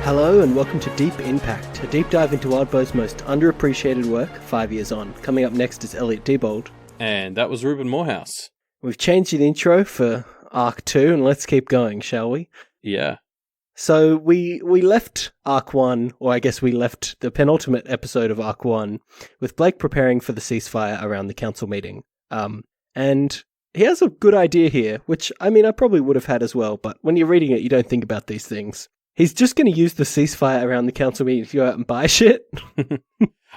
Hello and welcome to Deep Impact, a deep dive into Wildbow's most underappreciated work 5 years on. Coming up next is Elliot Diebold. And that was Ruben Morehouse. We've changed the intro for Arc 2 and let's keep going, shall we? Yeah. So we left Arc 1, or I guess we left the penultimate episode of Arc 1, with Blake preparing for the ceasefire around the council meeting. And he has a good idea here, which, I mean, I probably would have had as well, but when you're reading it, you don't think about these things. He's just going to use the ceasefire around the council meeting to go out and buy shit.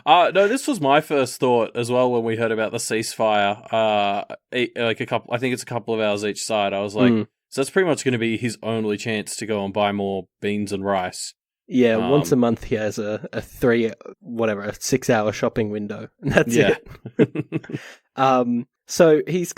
No, this was my first thought as well when we heard about the ceasefire. I think it's a couple of hours each side. I was like, so that's pretty much going to be his only chance to go and buy more beans and rice. Yeah, once a month he has a 6-hour shopping window, and that's it. So he's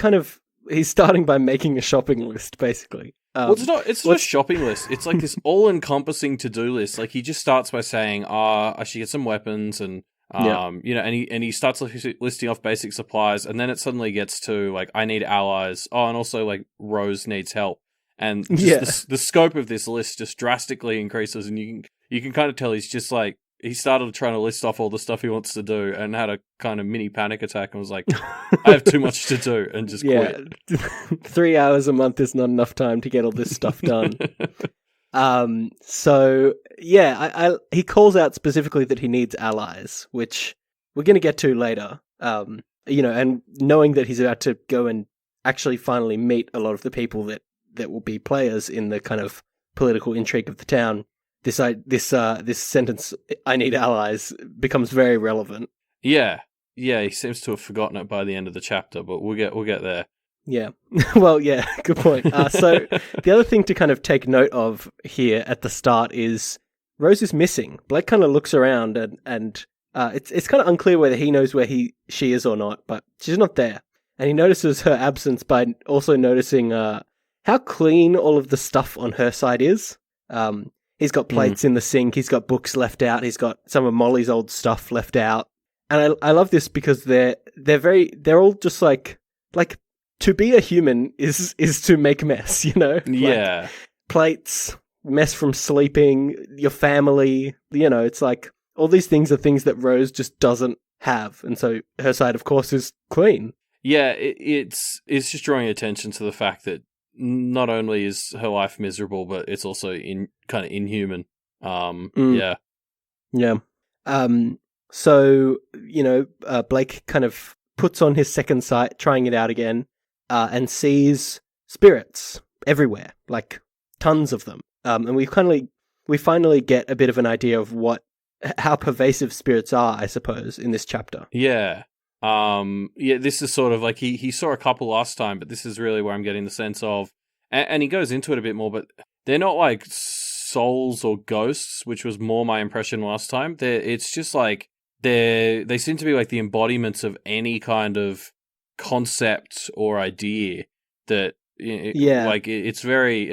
starting by making a shopping list, basically. Well, it's not a shopping list. It's like this all-encompassing to-do list. Like, he just starts by saying, I should get some weapons, and, and he starts listing off basic supplies, and then it suddenly gets to, like, I need allies. Oh, and also, like, Rose needs help. And just the scope of this list just drastically increases, and you can kind of tell he's just, like, he started trying to list off all the stuff he wants to do and had a kind of mini panic attack and was like, I have too much to do, and just quit. 3 hours a month is not enough time to get all this stuff done. He calls out specifically that he needs allies, which we're going to get to later. And knowing that he's about to go and actually finally meet a lot of the people that will be players in the kind of political intrigue of the town, this sentence, I need allies, becomes very relevant. Yeah, he seems to have forgotten it by the end of the chapter, but we'll get there. Yeah, well, yeah, good point. So the other thing to kind of take note of here at the start is Rose is missing. Blake kind of looks around and it's kind of unclear whether he knows where she is or not, but she's not there. And he notices her absence by also noticing how clean all of the stuff on her side is. He's got plates in the sink. He's got books left out. He's got some of Molly's old stuff left out. And I love this because they're all just like to be a human is to make mess, you know? Yeah. Like, plates, mess from sleeping, your family, it's like all these things are things that Rose just doesn't have. And so her side, of course, is clean. Yeah, it's just drawing attention to the fact that not only is her life miserable, but it's also kind of inhuman. Yeah. So, Blake kind of puts on his second sight, trying it out again, and sees spirits everywhere, like tons of them. And we finally get a bit of an idea of how pervasive spirits are, I suppose, in this chapter. Yeah. This is sort of like he saw a couple last time, but this is really where I'm getting the sense of, and he goes into it a bit more, but they're not like souls or ghosts, which was more my impression last time. It's just like they seem to be like the embodiments of any kind of concept or idea that it's very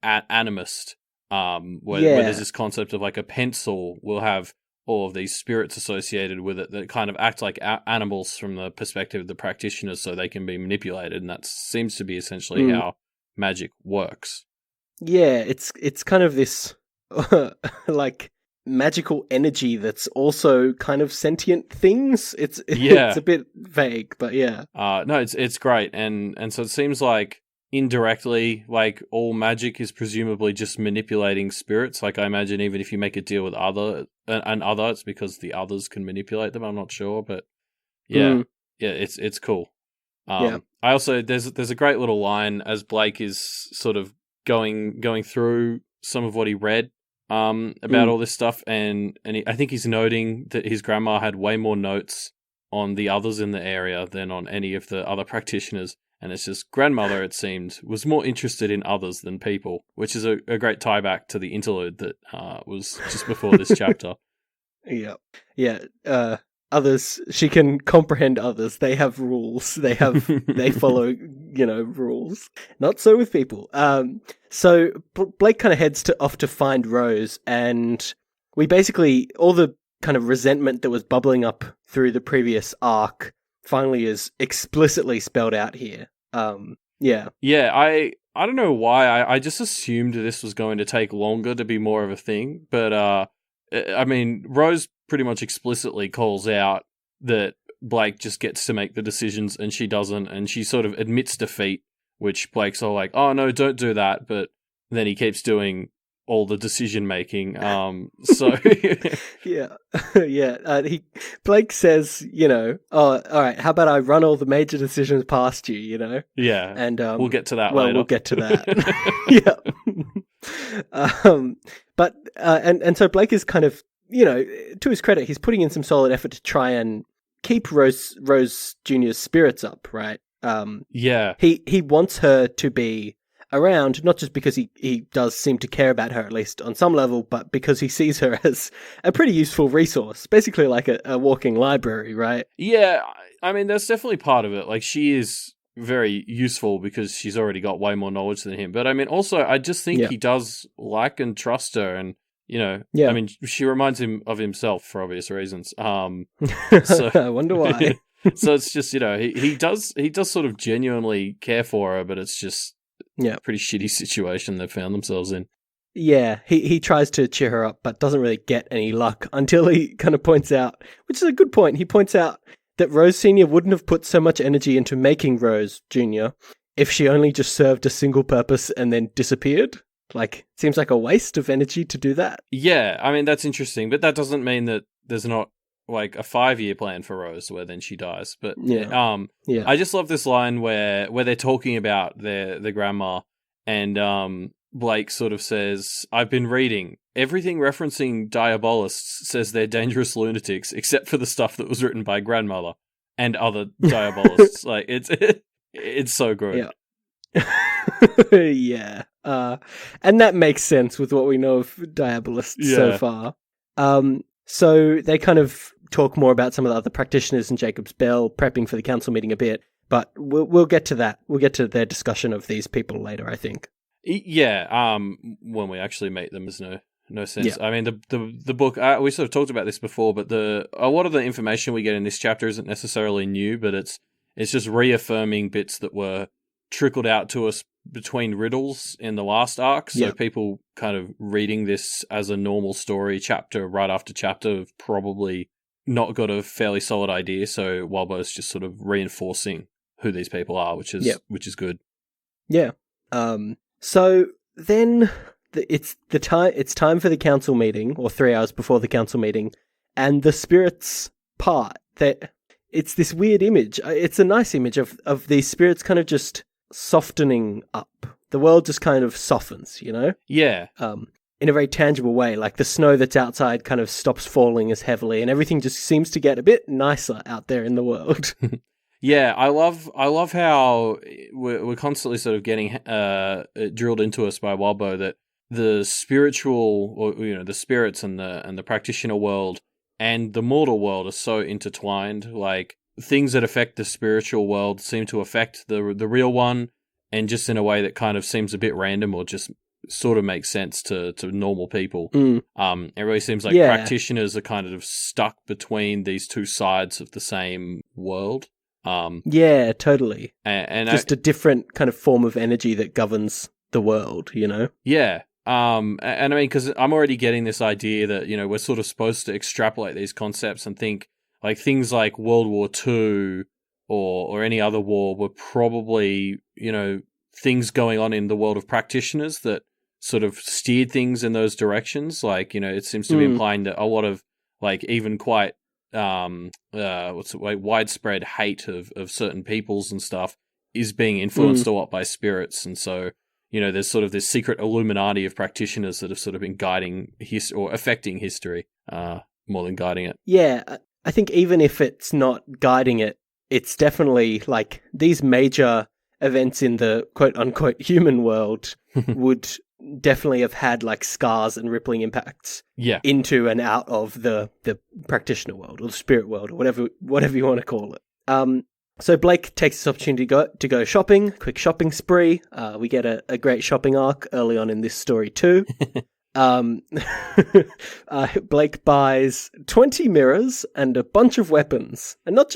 animist. Where there's this concept of like a pencil will have all of these spirits associated with it that kind of act like animals from the perspective of the practitioners, so they can be manipulated, and that seems to be essentially how magic works. Yeah, it's kind of this like magical energy that's also kind of sentient things. It's a bit vague, but yeah. No, it's great, and so it seems like indirectly, like, all magic is presumably just manipulating spirits. Like, I imagine even if you make a deal with it's because the others can manipulate them. I'm not sure, but it's cool. I also there's a great little line as Blake is sort of going through some of what he read about all this stuff, and I think he's noting that his grandma had way more notes on the others in the area than on any of the other practitioners. And it's just grandmother, it seemed, was more interested in others than people, which is a great tie back to the interlude that was just before this chapter. Yeah. Others, she can comprehend others. They have rules. They follow, rules. Not so with people. So Blake kind of heads off to find Rose, and we basically, all the kind of resentment that was bubbling up through the previous arc finally is explicitly spelled out here. I I don't know why. I just assumed this was going to take longer to be more of a thing. But, I mean, Rose pretty much explicitly calls out that Blake just gets to make the decisions and she doesn't. And she sort of admits defeat, which Blake's all like, oh, no, don't do that. But then he keeps doing all the decision making. So yeah, yeah. Blake says, oh, all right. How about I run all the major decisions past you? Yeah, and we'll get to that well, later. We'll get to that. Yeah. But and so Blake is kind of, to his credit, he's putting in some solid effort to try and keep Rose Jr.'s spirits up, right? Yeah. He wants her to be around, not just because he does seem to care about her, at least on some level, but because he sees her as a pretty useful resource, basically like a walking library, right? Yeah, I mean, that's definitely part of it. Like, she is very useful because she's already got way more knowledge than him. But I mean, also, I just think he does like and trust her, and I mean, she reminds him of himself for obvious reasons. So I wonder why. So it's just, he does sort of genuinely care for her, but it's just a pretty shitty situation they've found themselves in. Yeah, he tries to cheer her up, but doesn't really get any luck until he kind of points out, which is a good point. He points out that Rose Sr. wouldn't have put so much energy into making Rose Jr. if she only just served a single purpose and then disappeared. Like, it seems like a waste of energy to do that. Yeah, I mean, that's interesting, but that doesn't mean that there's not like a 5-year plan for Rose where then she dies. But I just love this line where they're talking about their grandma, and Blake sort of says, I've been reading. Everything referencing diabolists says they're dangerous lunatics, except for the stuff that was written by grandmother and other diabolists. Like, it's so good. Yeah. Yeah. And that makes sense with what we know of diabolists so far. So they kind of talk more about some of the other practitioners and Jacob's Bell prepping for the council meeting a bit, but we'll get to that. We'll get to their discussion of these people later, I think. Yeah, when we actually meet them, there's no sense. Yeah. I mean, the book, we sort of talked about this before, but a lot of the information we get in this chapter isn't necessarily new, but it's just reaffirming bits that were trickled out to us between riddles in the last arc. So people kind of reading this as a normal story chapter right after chapter have probably not got a fairly solid idea. So Walbo's just sort of reinforcing who these people are, which is good. Yeah. So then it's time for the council meeting, or 3 hours before the council meeting, and the spirits part. It's this weird image. It's a nice image of these spirits kind of just softening up. The world just kind of softens, Yeah. In a very tangible way. Like the snow that's outside kind of stops falling as heavily, and everything just seems to get a bit nicer out there in the world. Yeah, I love how we're constantly sort of getting drilled into us by Walbo that the spiritual, or the spirits and the practitioner world and the mortal world are so intertwined. Like, things that affect the spiritual world seem to affect the real one, and just in a way that kind of seems a bit random or just sort of makes sense to normal people. It really seems like practitioners are kind of stuck between these two sides of the same world. Yeah, totally. And just a different kind of form of energy that governs the world, Yeah. And I mean, because I'm already getting this idea that, we're sort of supposed to extrapolate these concepts and think like things like World War II or any other war were probably, things going on in the world of practitioners that sort of steered things in those directions. Like, it seems to be implying that a lot of like even quite widespread hate of certain peoples and stuff is being influenced a lot by spirits. And so, there's sort of this secret Illuminati of practitioners that have sort of been guiding or affecting history more than guiding it. Yeah, I think even if it's not guiding it, it's definitely like these major events in the quote unquote human world would definitely have had like scars and rippling impacts into and out of the practitioner world or the spirit world or whatever you want to call it. So Blake takes this opportunity to go shopping, quick shopping spree. We get a great shopping arc early on in this story too. Blake buys 20 mirrors and a bunch of weapons, and not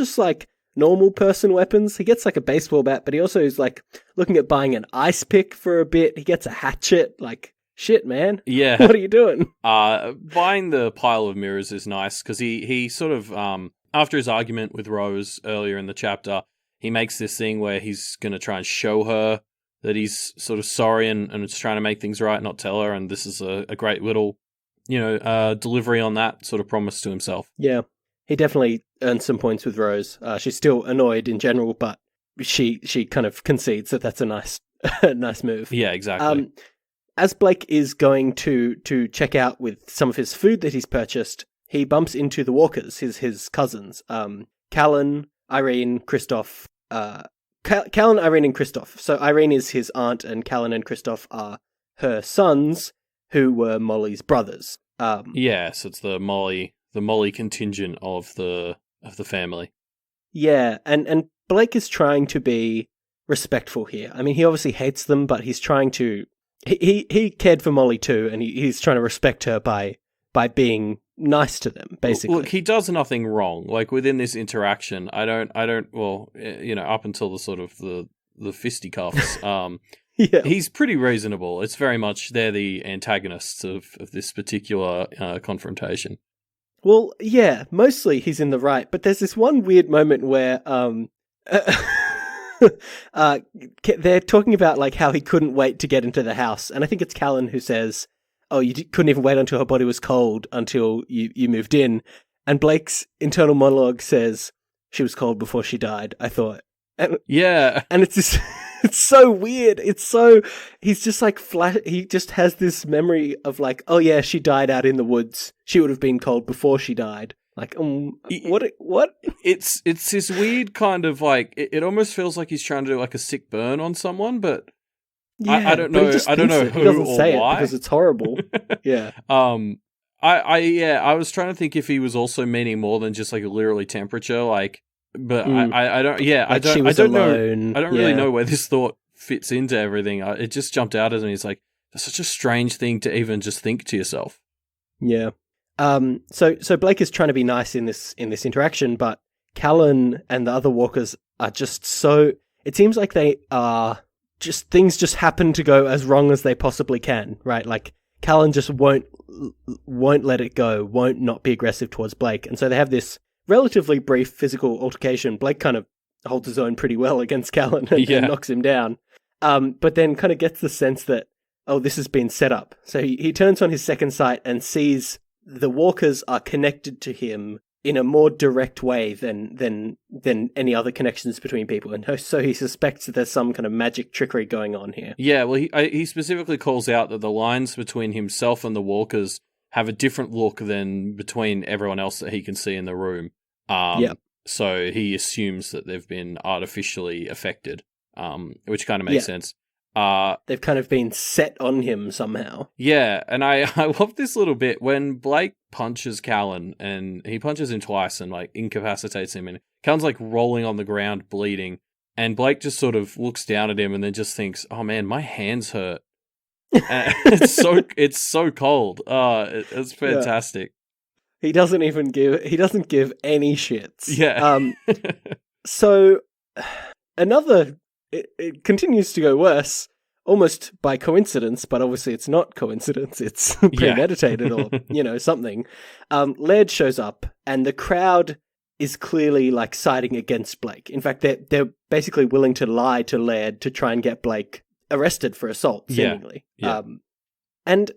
normal person weapons. He gets like a baseball bat, but he also is like looking at buying an ice pick for a bit. He gets a hatchet. Like, shit, man. Yeah. What are you doing? Buying the pile of mirrors is nice because he sort of, after his argument with Rose earlier in the chapter, he makes this thing where he's going to try and show her that he's sort of sorry and is trying to make things right, not tell her. And this is a great little, delivery on that sort of promise to himself. Yeah, he definitely earns some points with Rose. She's still annoyed in general, but she kind of concedes that that's a nice nice move. Yeah, exactly. As Blake is going to check out with some of his food that he's purchased, he bumps into the Walkers, his cousins, Callan, Irene, Kristoff. Callan, Irene, and Kristoff. So Irene is his aunt, and Callan and Kristoff are her sons, who were Molly's brothers. So it's the Molly contingent of the family. Yeah, and Blake is trying to be respectful here. I mean, he obviously hates them, but he's trying to. He cared for Molly too, and he's trying to respect her by being nice to them. Basically, look, he does nothing wrong. Like within this interaction, I don't. Well, up until the sort of the fisticuffs. Yeah. He's pretty reasonable. It's very much they're the antagonists of this particular confrontation. Well, yeah, mostly he's in the right, but there's this one weird moment where they're talking about like how he couldn't wait to get into the house, and I think it's Callan who says, "Oh, you couldn't even wait until her body was cold until you moved in," and Blake's internal monologue says, "She was cold before she died, I thought." And it's just. It's so weird. He's just like he just has this memory of like, oh yeah, she died out in the woods. She would have been cold before she died. Like, what? It's this weird kind of like, it almost feels like he's trying to do like a sick burn on someone, but yeah, I don't know. I don't know who he doesn't or say why. It because it's horrible. Yeah. I was trying to think if he was also meaning more than just like literally temperature, like. But I don't. Yeah, like I don't know. I don't really know where this thought fits into everything. It just jumped out at me. It's like that's such a strange thing to even just think to yourself. Yeah. So Blake is trying to be nice in this interaction, but Callan and the other Walkers are just so. It seems like they are just things just happen to go as wrong as they possibly can. Right? Like Callan just won't let it go. Won't not be aggressive towards Blake, and so they have this relatively brief physical altercation. Blake kind of holds his own pretty well against Callan and knocks him down. But then kind of gets the sense that, oh, this has been set up. So he turns on his second sight and sees the Walkers are connected to him in a more direct way than any other connections between people. And so he suspects that there's some kind of magic trickery going on here. Yeah, well, he specifically calls out that the lines between himself and the Walkers have a different look than between everyone else that he can see in the room. So he assumes that they've been artificially affected, which kind of makes sense. They've kind of been set on him somehow. Yeah, and I love this little bit when Blake punches Callan, and he punches him twice and like incapacitates him, and Callan's like rolling on the ground bleeding, and Blake just sort of looks down at him and then just thinks, "Oh man, my hands hurt." It's so cold. It's fantastic. He doesn't give any shits. Yeah. So it continues to go worse, almost by coincidence, but obviously it's not coincidence. It's premeditated or something. Laird shows up, and the crowd is clearly like siding against Blake. In fact, they're basically willing to lie to Laird to try and get Blake arrested for assault, seemingly. Yeah. And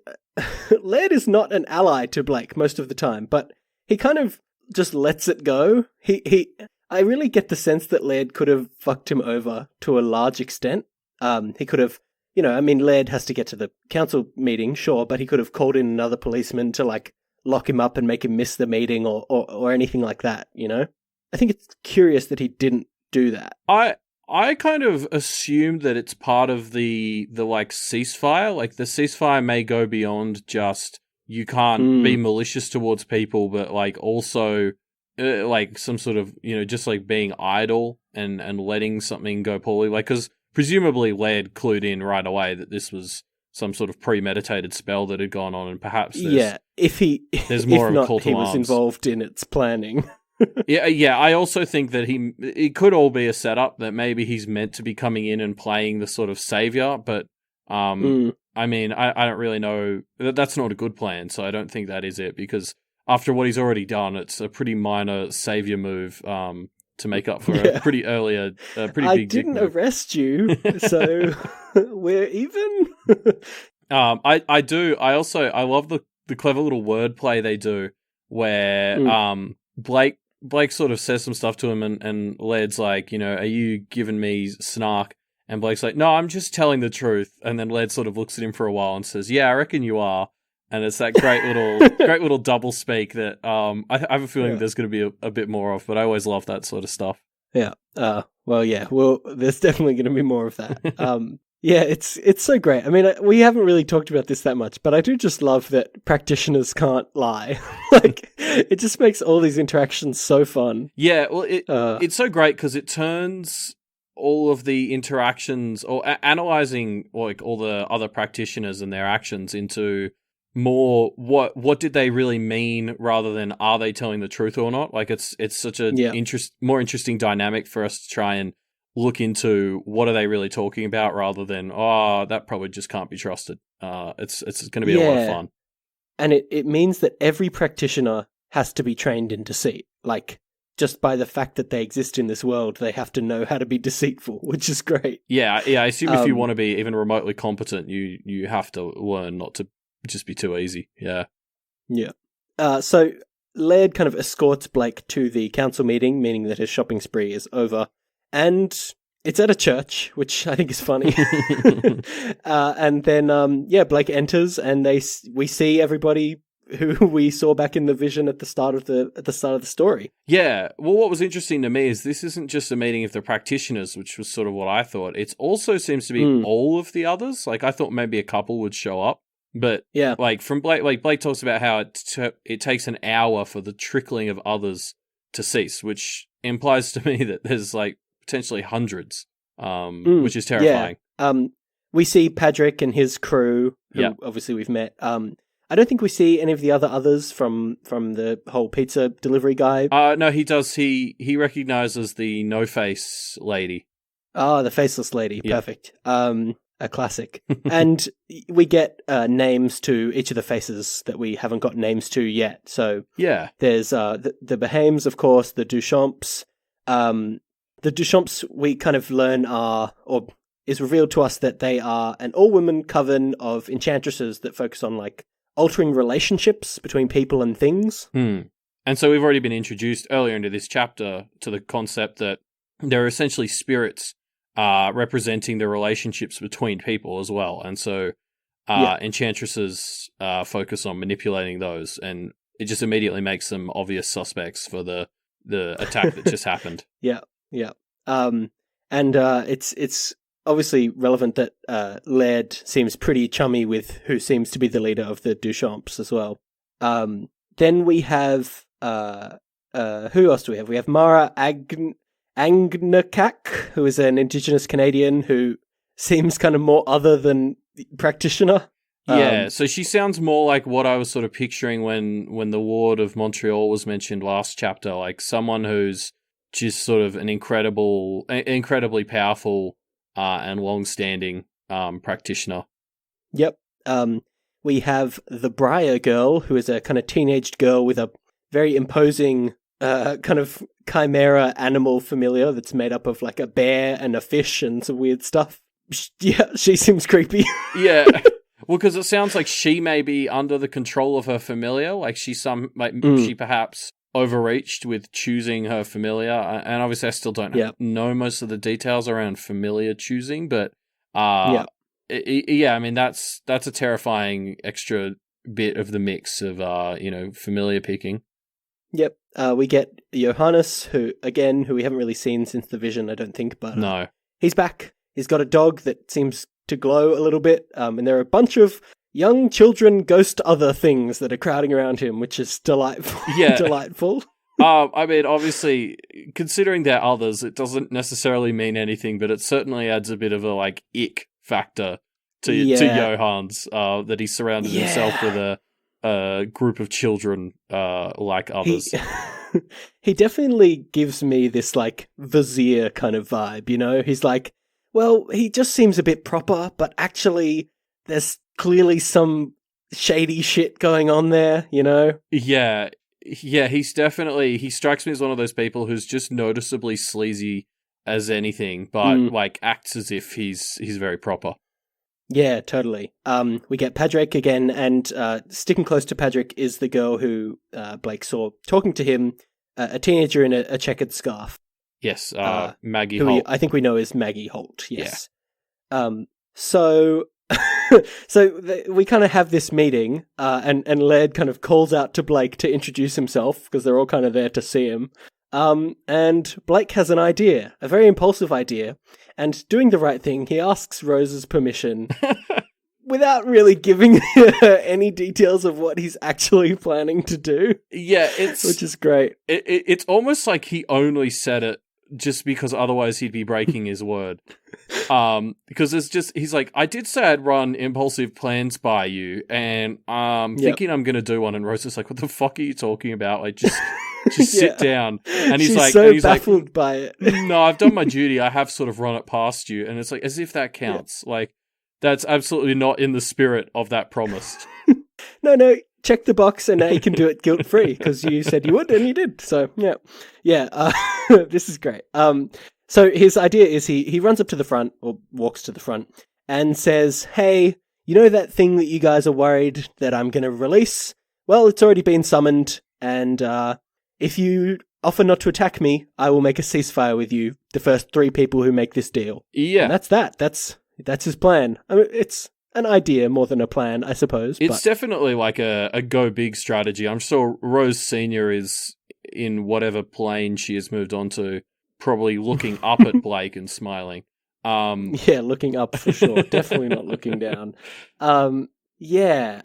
Laird is not an ally to Blake most of the time, but he kind of just lets it go. I really get the sense that Laird could have fucked him over to a large extent. He could have, Laird has to get to the council meeting, sure, but he could have called in another policeman to like lock him up and make him miss the meeting or anything like that, I think it's curious that he didn't do that. I kind of assumed that it's part of the like ceasefire. Like the ceasefire may go beyond just you can't be malicious towards people, but like also like some sort of just like being idle and letting something go poorly. Like because presumably Laird clued in right away that this was some sort of premeditated spell that had gone on, and perhaps there's more of a call to arms. He was involved in its planning. Yeah. I also think that it could all be a setup, that maybe he's meant to be coming in and playing the sort of savior, but I mean, I don't really know. That's not a good plan, so I don't think that is it, because after what he's already done, it's a pretty minor savior move to make up for a pretty I big dick didn't move. arrest you, so we're even. I do. I love the clever little wordplay they do, where Blake sort of says some stuff to him, and Laird's like, are you giving me snark? And Blake's like, no, I'm just telling the truth. And then Laird sort of looks at him for a while and says, yeah, I reckon you are. And it's that great little double speak that I have a feeling there's going to be a bit more of, but I always love that sort of stuff. Yeah. Well, there's definitely going to be more of that. Yeah, it's so great. I mean, we haven't really talked about this that much, but I do just love that practitioners can't lie. Like, it just makes all these interactions so fun. Yeah, well, it's so great because it turns all of the interactions, or analyzing like all the other practitioners and their actions, into more what did they really mean, rather than are they telling the truth or not. Like, it's such a more interesting dynamic for us to try and look into what are they really talking about, rather than that probably just can't be trusted. It's going to be a lot of fun, and it means that every practitioner has to be trained in deceit. Like, just by the fact that they exist in this world, they have to know how to be deceitful, which is great. Yeah. I assume if you want to be even remotely competent, you have to learn not to just be too easy. Yeah. So Laird kind of escorts Blake to the council meeting, meaning that his shopping spree is over. And it's at a church, which I think is funny. And then, Blake enters, and we see everybody who we saw back in the vision at the start of the story. Yeah. Well, what was interesting to me is this isn't just a meeting of the practitioners, which was sort of what I thought. It also seems to be all of the others. Like, I thought maybe a couple would show up, but like from Blake, Blake talks about how it takes an hour for the trickling of others to cease, which implies to me that there's like potentially hundreds, which is terrifying. Yeah. We see Patrick and his crew, who obviously we've met. I don't think we see any of the others from the whole pizza delivery guy. No, he does. He recognizes the no-face lady. Oh, the faceless lady. Yeah. Perfect. A classic. And we get names to each of the faces that we haven't got names to yet. So there's the Behaims, of course, the Duchamps. The Duchamps, we kind of learn is revealed to us that they are an all-women coven of enchantresses that focus on, like, altering relationships between people and things. And so we've already been introduced earlier into this chapter to the concept that there are essentially spirits representing the relationships between people as well. And so enchantresses focus on manipulating those, and it just immediately makes them obvious suspects for the attack that just happened. Yeah. And it's obviously relevant that Laird seems pretty chummy with who seems to be the leader of the Duchamps as well. Then we have who else do we have? We have Mara Angnakak, who is an Indigenous Canadian who seems kind of more other than practitioner. Yeah, so she sounds more like what I was sort of picturing when the Ward of Montreal was mentioned last chapter, like someone who's just sort of an incredibly powerful and long-standing practitioner. Yep. We have the Briar girl, who is a kind of teenaged girl with a very imposing kind of chimera animal familiar that's made up of like a bear and a fish and some weird stuff. Yeah, she seems creepy. Yeah. Well, because it sounds like she may be under the control of her familiar, like she perhaps overreached with choosing her familiar, and obviously I still don't know most of the details around familiar choosing, but I mean that's a terrifying extra bit of the mix of familiar picking. Yep. We get Johannes, who we haven't really seen since the vision, I don't think, but no, he's back. He's got a dog that seems to glow a little bit, and there are a bunch of young children ghost other things that are crowding around him, which is delightful. Yeah. Delightful. I mean, obviously, considering they're others, it doesn't necessarily mean anything, but it certainly adds a bit of a like ick factor to Johans, that he surrounded himself with a group of children like others. he definitely gives me this like vizier kind of vibe, you know? He's like, well, he just seems a bit proper, but actually there's clearly some shady shit going on there, you know? Yeah, he strikes me as one of those people who's just noticeably sleazy as anything, but like acts as if he's very proper. Yeah, totally. We get Padraig again, and sticking close to Padraig is the girl who Blake saw talking to him, a teenager in a checkered scarf. Yes, Maggie who Holt. I think we know is Maggie Holt. Yes. Yeah. So we kind of have this meeting, and Laird kind of calls out to Blake to introduce himself because they're all kind of there to see him. And Blake has an idea, a very impulsive idea, and doing the right thing, he asks Rose's permission without really giving her any details of what he's actually planning to do. Yeah, which is great. It's almost like he only said it just because otherwise he'd be breaking his word. Because he's like, I did say I'd run impulsive plans by you, and thinking I'm gonna do one. And Rose is like, what the fuck are you talking about? Like, just sit down. And he's baffled by it. No, I've done my duty. I have sort of run it past you. And it's like, as if that counts. Yeah. Like, that's absolutely not in the spirit of that promise. No, check the box and now you can do it guilt-free because you said you would and you did. So, yeah. This is great. So his idea is he runs up to the front, or walks to the front, and says, hey, you know that thing that you guys are worried that I'm going to release? Well, it's already been summoned, and if you offer not to attack me, I will make a ceasefire with you, the first 3 people who make this deal. Yeah. And that's that. That's his plan. I mean, it's an idea more than a plan, I suppose. It's definitely like a go big strategy. I'm sure Rose Senior is in whatever plane she has moved on to, probably looking up at Blake and smiling. Yeah, looking up for sure. Definitely not looking down. Yeah,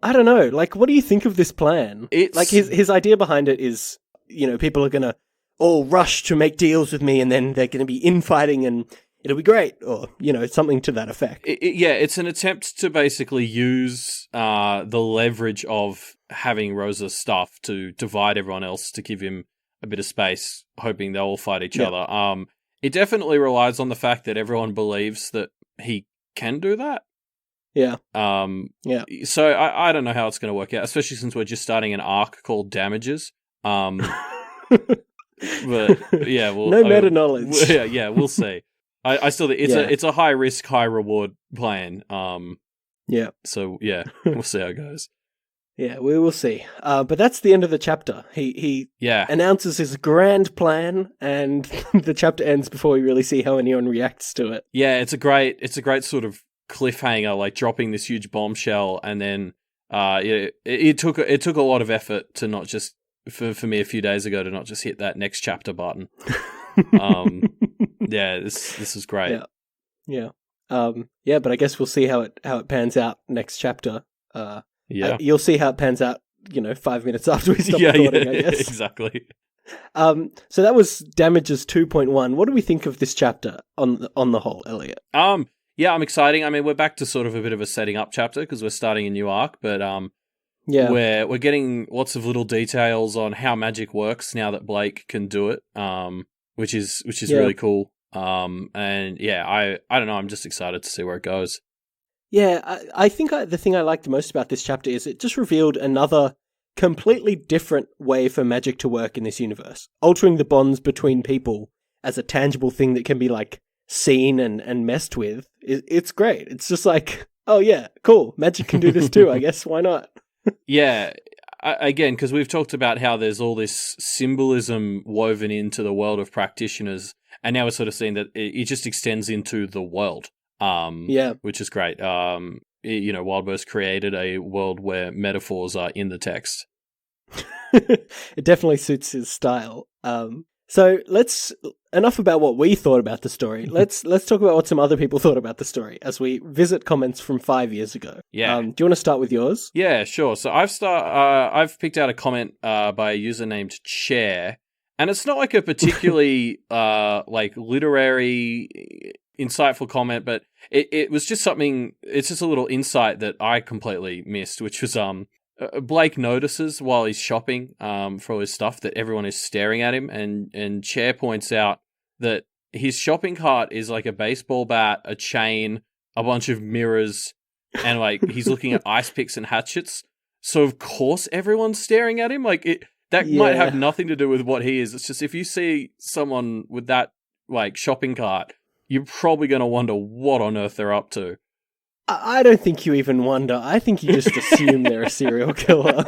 I don't know. Like, what do you think of this plan? Like his idea behind it is, you know, people are gonna all rush to make deals with me, and then they're gonna be infighting, and it'll be great, or, you know, something to that effect. Yeah, it's an attempt to basically use the leverage of having Rosa's stuff to divide everyone else, to give him a bit of space, hoping they'll all fight each other. It definitely relies on the fact that everyone believes that he can do that. Yeah. So I don't know how it's going to work out, especially since we're just starting an arc called Damages. But yeah, no meta knowledge. Yeah, we'll see. I still think it's a high risk, high reward plan. Yeah. So yeah, we'll see how it goes. Yeah, we will see. But that's the end of the chapter. He announces his grand plan, and the chapter ends before we really see how anyone reacts to it. Yeah, it's a great sort of cliffhanger, like dropping this huge bombshell, and then it took a lot of effort to not just for me a few days ago to not just hit that next chapter button. Yeah, this is great. Yeah. But I guess we'll see how it pans out next chapter. You'll see how it pans out, 5 minutes after we stop recording, I guess. Exactly. So that was Damages 2.1. What do we think of this chapter on the whole, Elliot? Yeah, I'm exciting. I mean, we're back to sort of a bit of a setting up chapter because we're starting a new arc, but we're getting lots of little details on how magic works now that Blake can do it, which is really cool. And yeah, I don't know, I'm just excited to see where it goes. Yeah, I think the thing I liked most about this chapter is it just revealed another completely different way for magic to work in this universe. Altering the bonds between people as a tangible thing that can be, like, seen and messed with. It's great. It's just like, oh yeah, cool. Magic can do this too, I guess. Why not? Yeah. Again, because we've talked about how there's all this symbolism woven into the world of practitioners, and now we're sort of seeing that it just extends into the world. Which is great. Wildburst created a world where metaphors are in the text. It definitely suits his style. So enough about what we thought about the story. Let's talk about what some other people thought about the story as we visit comments from 5 years ago. Yeah. Do you want to start with yours? Yeah, sure. So I've picked out a comment by a user named Chair, and it's not like a particularly like literary insightful comment, but it was just something. It's just a little insight that I completely missed, which was Blake notices while he's shopping for all his stuff that everyone is staring at him, and Cher points out that his shopping cart is like a baseball bat, a chain, a bunch of mirrors, and like he's looking at ice picks and hatchets. So of course everyone's staring at him. Like that might have nothing to do with what he is. It's just if you see someone with that like shopping cart, you're probably going to wonder what on earth they're up to. I don't think you even wonder. I think you just assume they're a serial killer.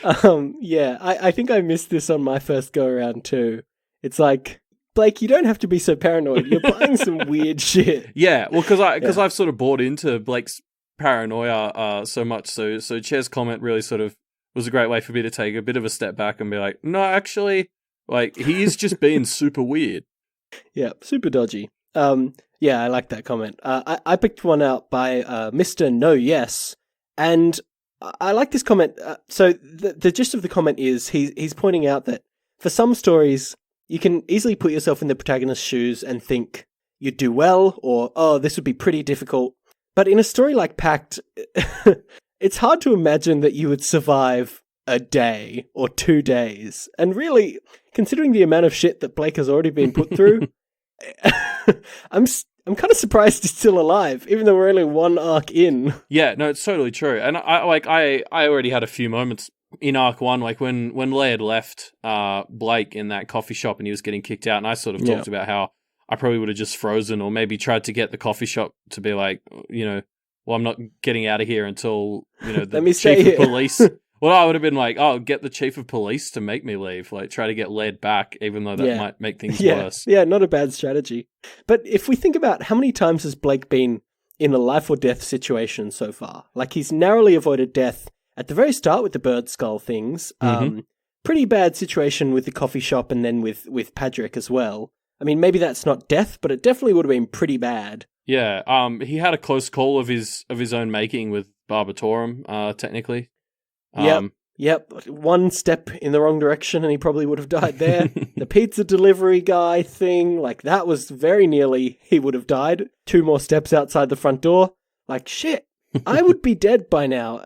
I think I missed this on my first go around too. It's like, Blake, you don't have to be so paranoid. You're buying some weird shit. Yeah, well, because I've sort of bought into Blake's paranoia so much. So Cher's comment really sort of was a great way for me to take a bit of a step back and be like, no, actually, like he is just being super weird. Yeah, super dodgy. Yeah, I like that comment. I picked one out by Mr. No Yes, and I like this comment. So the gist of the comment is he's pointing out that for some stories, you can easily put yourself in the protagonist's shoes and think you'd do well, or, oh, this would be pretty difficult. But in a story like Pact, it's hard to imagine that you would survive a day or 2 days. And really, considering the amount of shit that Blake has already been put through, I'm kind of surprised he's still alive, even though we're only one arc in. Yeah, no, it's totally true. And I already had a few moments in arc 1, like when Laird left Blake in that coffee shop and he was getting kicked out, and I sort of talked about how I probably would have just frozen or maybe tried to get the coffee shop to be like, well, I'm not getting out of here until, the chief of police. Well, I would have been like, oh, get the chief of police to make me leave. Like, try to get Laird back, even though that might make things worse. Yeah, not a bad strategy. But if we think about how many times has Blake been in a life or death situation so far? Like, he's narrowly avoided death at the very start with the bird skull things. Pretty bad situation with the coffee shop and then with Padrick as well. I mean, maybe that's not death, but it definitely would have been pretty bad. Yeah, he had a close call of his own making with Barbatorum, technically. Yep. One step in the wrong direction and he probably would have died there. The pizza delivery guy thing, like that was very nearly he would have died. 2 more steps outside the front door. Like, shit, I would be dead by now.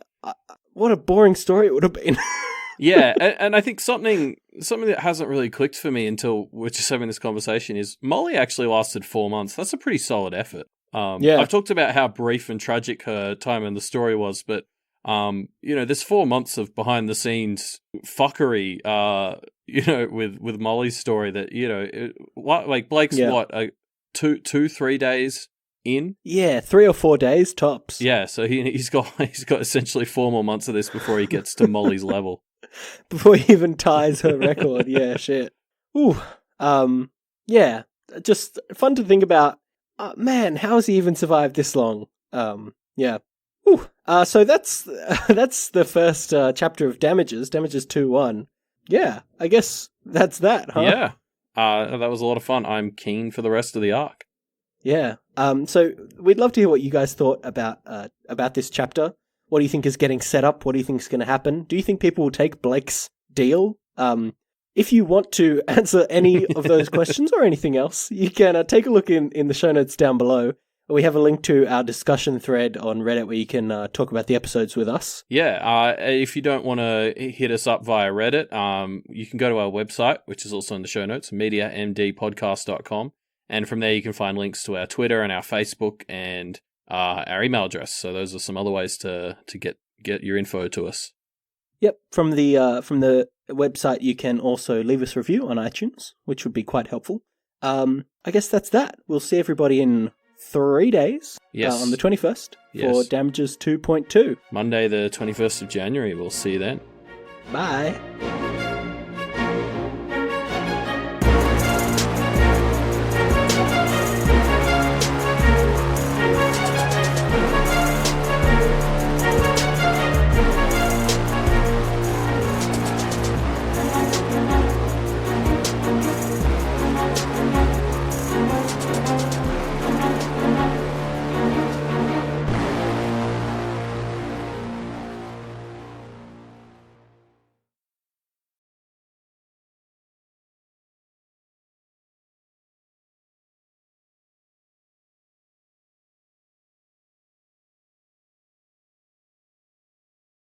What a boring story it would have been. Yeah, and I think something that hasn't really clicked for me until we're just having this conversation is Molly actually lasted 4 months. That's a pretty solid effort. I've talked about how brief and tragic her time in the story was, but there's 4 months of behind the scenes fuckery, with Molly's story that, Blake's 2-3 days in? Yeah, 3 or 4 days tops. Yeah, so he's got essentially 4 more months of this before he gets to Molly's level. Before he even ties her record, yeah, shit. Ooh, yeah, just fun to think about. Man, how has he even survived this long? Yeah. Ooh. So that's the first chapter of Damages 2-1. Yeah, I guess that's that, huh? Yeah. That was a lot of fun. I'm keen for the rest of the arc. Yeah. So we'd love to hear what you guys thought about this chapter. What do you think is getting set up? What do you think is going to happen? Do you think people will take Blake's deal? If you want to answer any of those questions or anything else, you can take a look in the show notes down below. We have a link to our discussion thread on Reddit where you can talk about the episodes with us. Yeah, if you don't want to hit us up via Reddit, you can go to our website, which is also in the show notes, mediamdpodcast.com. And from there you can find links to our Twitter and our Facebook and our email address. So those are some other ways to get your info to us. Yep, from the website you can also leave us a review on iTunes, which would be quite helpful. I guess that's that. We'll see everybody in 3 days. Yes. On the 21st for Damages 2.2. Monday the 21st of January. We'll see you then. Bye.